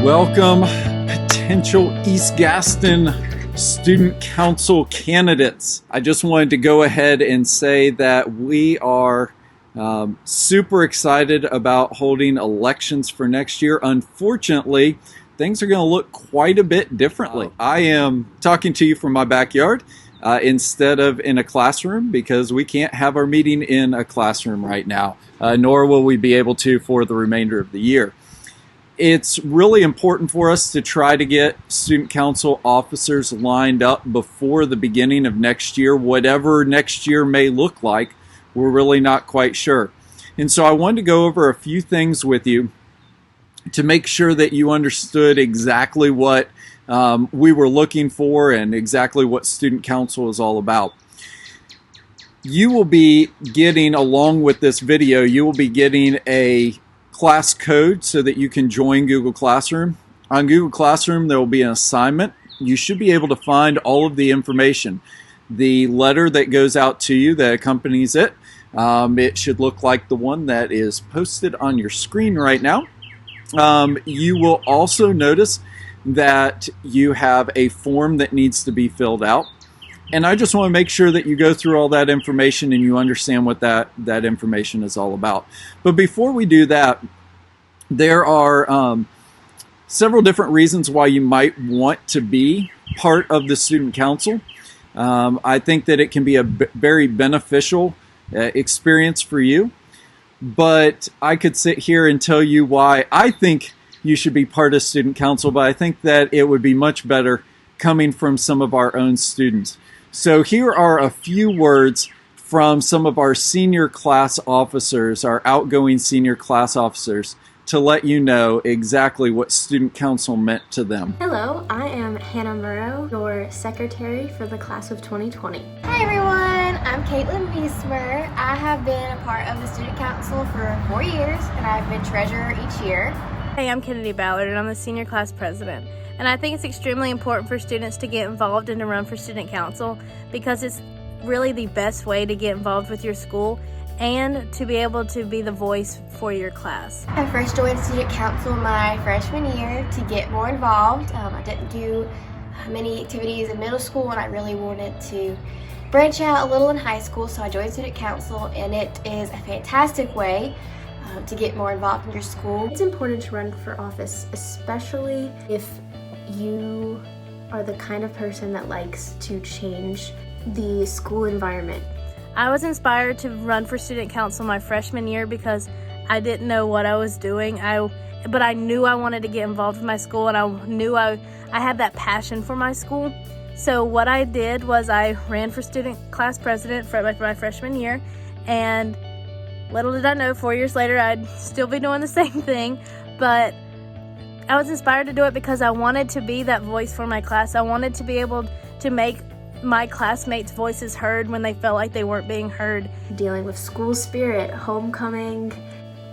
Welcome, potential East Gaston Student Council candidates. I just wanted to go ahead and say that we are super excited about holding elections for next year. Unfortunately, things are going to look quite a bit differently. I am talking to you from my backyard instead of in a classroom because we can't have our meeting in a classroom right now, nor will we be able to for the remainder of the year. It's really important for us to try to get student council officers lined up before the beginning of next year. Whatever next year may look like, we're really not quite sure. And so I wanted to go over a few things with you to make sure that you understood exactly what we were looking for and exactly what student council is all about. You will be getting, along with this video, you will be getting a class code so that you can join Google Classroom. On Google Classroom, there will be an assignment. You should be able to find all of the information. The letter that goes out to you that accompanies it, it should look like the one that is posted on your screen right now. You will also notice that you have a form that needs to be filled out. And I just want to make sure that you go through all that information and you understand what that information is all about. But before we do that, there are several different reasons why you might want to be part of the student council. I think that it can be a very beneficial experience for you. But I could sit here and tell you why I think you should be part of student council, but I think that it would be much better coming from some of our own students. So here are a few words from some of our senior class officers, our outgoing senior class officers, to let you know exactly what student council meant to them. Hello, I am Hannah Murrow, your secretary for the class of 2020. Hi everyone, I'm Caitlin Wiesmer. I have been a part of the student council for 4 years and I've been treasurer each year. Hey, I'm Kennedy Ballard and I'm the senior class president. And I think it's extremely important for students to get involved and to run for student council because it's really the best way to get involved with your school and to be able to be the voice for your class. I first joined student council my freshman year to get more involved. I didn't do many activities in middle school and I really wanted to branch out a little in high school, so I joined student council and it is a fantastic way to get more involved in your school. It's important to run for office, especially if you are the kind of person that likes to change the school environment. I was inspired to run for student council my freshman year because I didn't know what I was doing, but I knew I wanted to get involved with my school and I knew I had that passion for my school. So what I did was I ran for student class president for my freshman year, and little did I know 4 years later I'd still be doing the same thing, but I was inspired to do it because I wanted to be that voice for my class. I wanted to be able to make my classmates' voices heard when they felt like they weren't being heard. Dealing with school spirit, homecoming,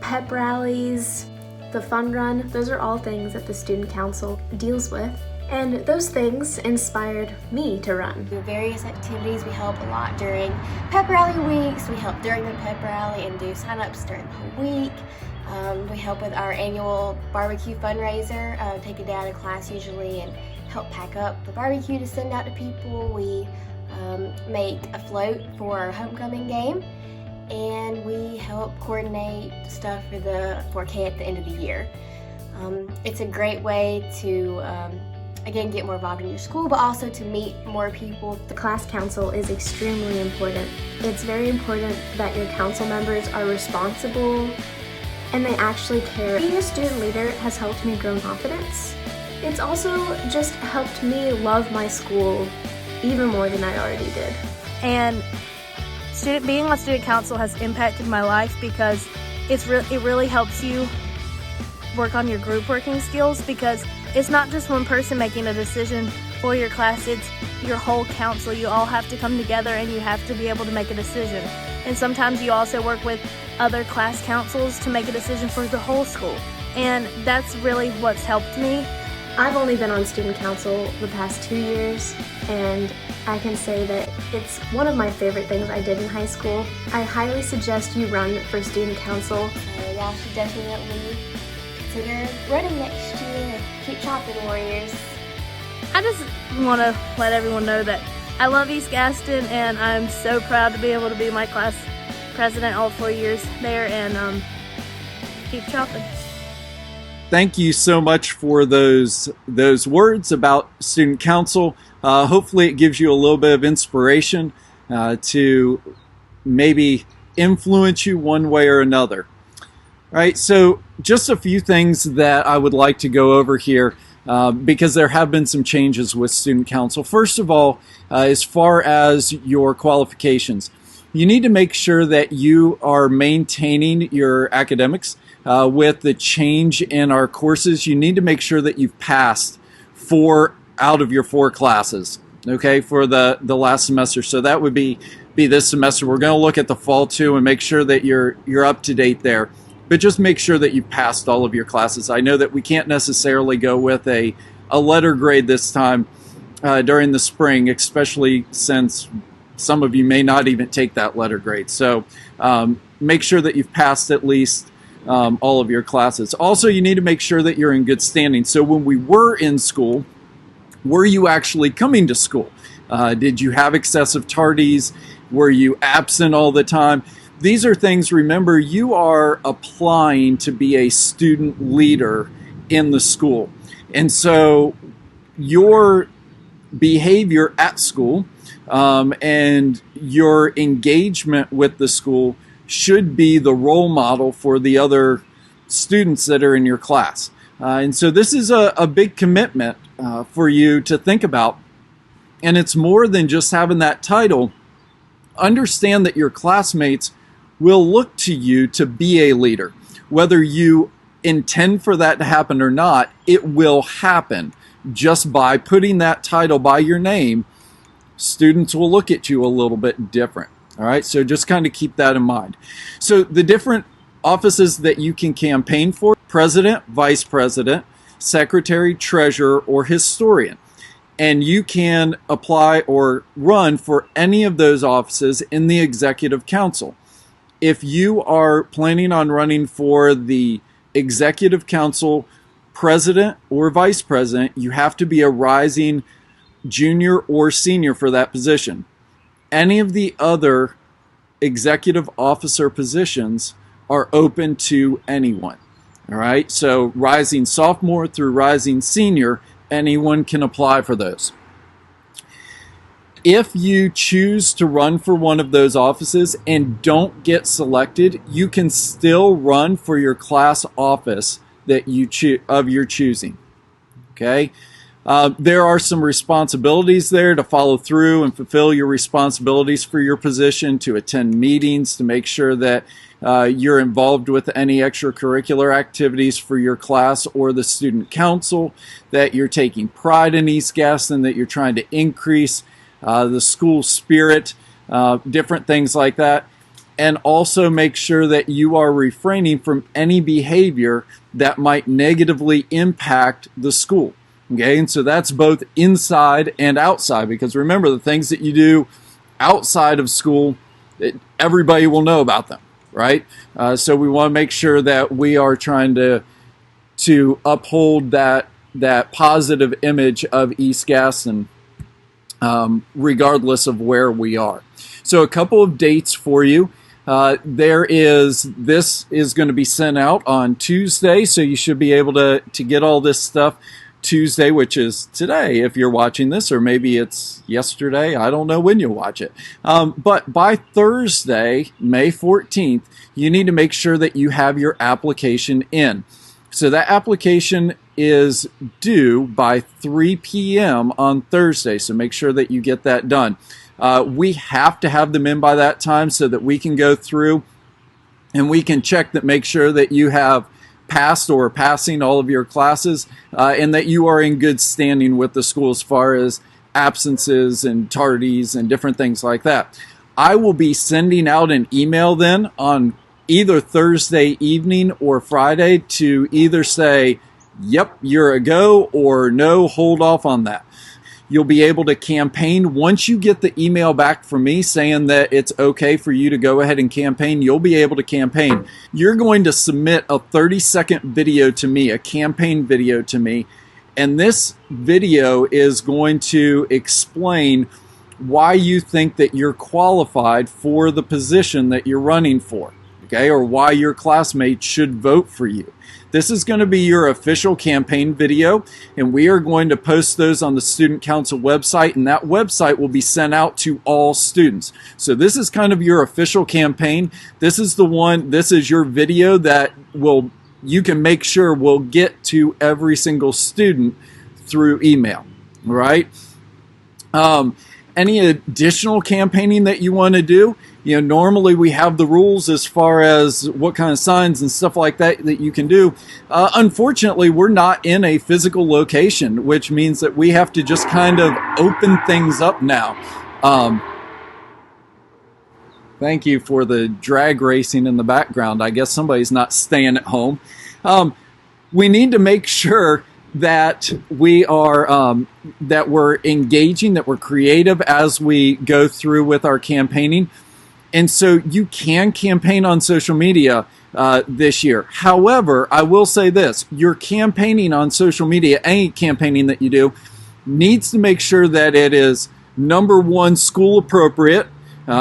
pep rallies, the fun run, those are all things that the student council deals with. And those things inspired me to run. Do various activities. We help a lot during pep rally weeks. We help during the pep rally and do sign-ups during the whole week. We help with our annual barbecue fundraiser, take it down to class usually and help pack up the barbecue to send out to people. We make a float for our homecoming game, and we help coordinate stuff for K at the end of the year. It's a great way to again get more involved in your school, but also to meet more people. The class council is extremely important. It's very important that your council members are responsible and they actually care. Being a student leader has helped me grow confidence. It's also just helped me love my school even more than I already did. And being on student council has impacted my life because it really helps you work on your group working skills, because it's not just one person making a decision for your class, it's your whole council. You all have to come together and you have to be able to make a decision. And sometimes you also work with other class councils to make a decision for the whole school. And that's really what's helped me. I've only been on student council the past 2 years, and I can say that it's one of my favorite things I did in high school. I highly suggest you run for student council. Y'all should definitely consider running next year. Keep chopping, Warriors. I just want to let everyone know that I love East Gaston, and I'm so proud to be able to be my class president all 4 years there, and keep chopping. Thank you so much for those words about student council. Hopefully it gives you a little bit of inspiration to maybe influence you one way or another. All right, so just a few things that I would like to go over here because there have been some changes with student council. First of all, as far as your qualifications, you need to make sure that you are maintaining your academics. With the change in our courses, you need to make sure that you've passed 4 out of your 4 classes, okay, for the last semester. So that would be this semester. We're going to look at the fall too and make sure that you're up to date there. But just make sure that you've passed all of your classes. I know that we can't necessarily go with a letter grade this time during the spring, especially since some of you may not even take that letter grade. So make sure that you've passed at least all of your classes. Also, you need to make sure that you're in good standing. So when we were in school, were you actually coming to school? Did you have excessive tardies? Were you absent all the time? These are things, remember, you are applying to be a student leader in the school. And so your behavior at school and your engagement with the school should be the role model for the other students that are in your class. And so this is a big commitment for you to think about. And it's more than just having that title. Understand that your classmates will look to you to be a leader. Whether you intend for that to happen or not, it will happen. Just by putting that title by your name, students will look at you a little bit different. All right, so just kind of keep that in mind. So the different offices that you can campaign for: president, vice president, secretary, treasurer, or historian. And you can apply or run for any of those offices in the executive council. If you are planning on running for the executive council president or vice president, you have to be a rising junior or senior for that position. Any of the other executive officer positions are open to anyone. All right, so rising sophomore through rising senior, anyone can apply for those. If you choose to run for one of those offices and don't get selected, you can still run for your class office that you of your choosing. Okay, there are some responsibilities there to follow through and fulfill your responsibilities for your position, to attend meetings, to make sure that you're involved with any extracurricular activities for your class or the student council, that you're taking pride in East Gaston, that you're trying to increase the school spirit, different things like that. And also make sure that you are refraining from any behavior that might negatively impact the school. Okay, and so that's both inside and outside, because remember, the things that you do outside of school, everybody will know about them, right? So we want to make sure that we are trying to uphold that positive image of East Gaston, regardless of where we are. So a couple of dates for you. This is going to be sent out on Tuesday, so you should be able to get all this stuff Tuesday, which is today if you're watching this, or maybe it's yesterday. I don't know when you'll watch it. But by Thursday, May 14th, you need to make sure that you have your application in. So that application is due by 3 p.m. on Thursday, so make sure that you get that done. We have to have them in by that time so that we can go through and we can check that, make sure that you have passed or passing all of your classes, and that you are in good standing with the school as far as absences and tardies and different things like that. I will be sending out an email then on either Thursday evening or Friday to either say, yep, you're a go, or no, hold off on that. You'll be able to campaign. Once you get the email back from me saying that it's okay for you to go ahead and campaign, you'll be able to campaign. You're going to submit a 30-second video to me, a campaign video to me, and this video is going to explain why you think that you're qualified for the position that you're running for, okay, or why your classmates should vote for you. This is going to be your official campaign video, and we are going to post those on the Student Council website, and that website will be sent out to all students. So this is kind of your official campaign. This is your video that you can make sure will get to every single student through email, right? Any additional campaigning that you want to do, normally we have the rules as far as what kind of signs and stuff like that you can do. Unfortunately, we're not in a physical location, which means that we have to just kind of open things up now. Thank you for the drag racing in the background. I guess somebody's not staying at home. We need to make sure that we are that we're engaging, that we're creative as we go through with our campaigning. And so you can campaign on social media this year. However, I will say this, your campaigning on social media, any campaigning that you do, needs to make sure that it is, number one, school appropriate.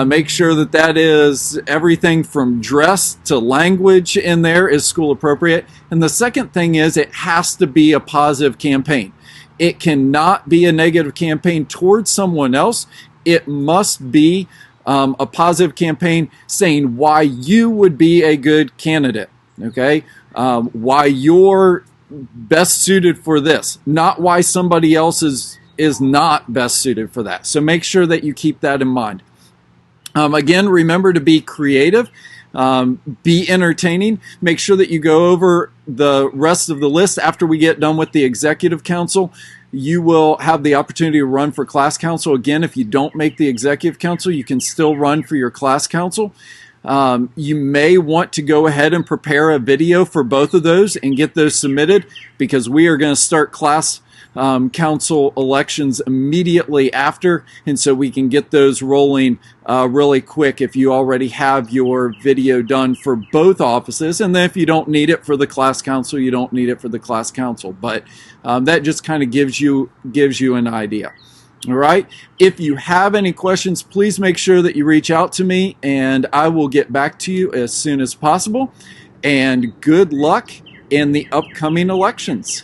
Make sure that that is everything from dress to language in there is school appropriate. And the second thing is it has to be a positive campaign. It cannot be a negative campaign towards someone else. It must be a positive campaign saying why you would be a good candidate, okay? Why you're best suited for this, not why somebody else is not best suited for that. So make sure that you keep that in mind. Again, remember to be creative, be entertaining. Make sure that you go over the rest of the list after we get done with the executive council. You will have the opportunity to run for class council. Again, if you don't make the executive council, you can still run for your class council. You may want to go ahead and prepare a video for both of those and get those submitted, because we are going to start class council elections immediately after, and so we can get those rolling really quick if you already have your video done for both offices. And then if you don't need it for the class council, you don't need it for the class council, but that just kind of gives you an idea. All right, if you have any questions, please make sure that you reach out to me and I will get back to you as soon as possible. And good luck in the upcoming elections.